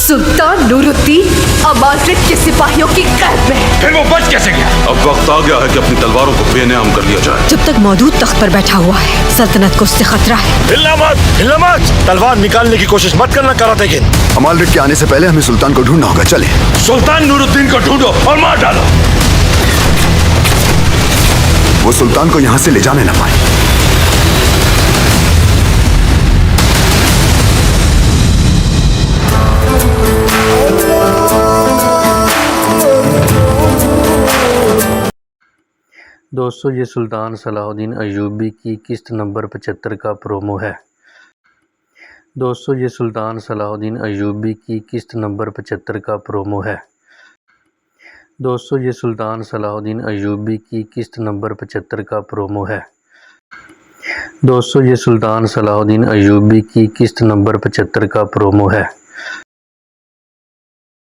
सुल्तान नूरुद्दीन अमालिक के सिपाहियों की कैद में है। फिर वो बच कैसे गया? अब वक्त आ गया है कि अपनी तलवारों को बेनयाम कर लिया जाए। जब तक मौजूद तख्त पर बैठा हुआ है, सल्तनत को उससे खतरा है। हिलना मत, तलवार निकालने की कोशिश मत करना करातेगिन। अमालिक के आने से पहले हमें सुल्तान को ढूंढना होगा। चले। सुल्तान नूरुद्दीन को ढूंढो और मार डालो। वो सुल्तान को यहाँ से ले जाने ना पाए। दोस्तों, ये सुल्तान सलाहुद्दीन अय्यूबी की किस्त नंबर 75 का प्रोमो है। दोस्तों, ये सुल्तान सलाहुद्दीन अय्यूबी की किस्त नंबर 75 का प्रोमो है। दोस्तों, ये सुल्तान सलाहुद्दीन अय्यूबी की किस्त नंबर 75 का प्रोमो है। दोस्तों, ये सुल्तान सलाहुद्दीन अय्यूबी की किस्त नंबर 75 का प्रोमो है।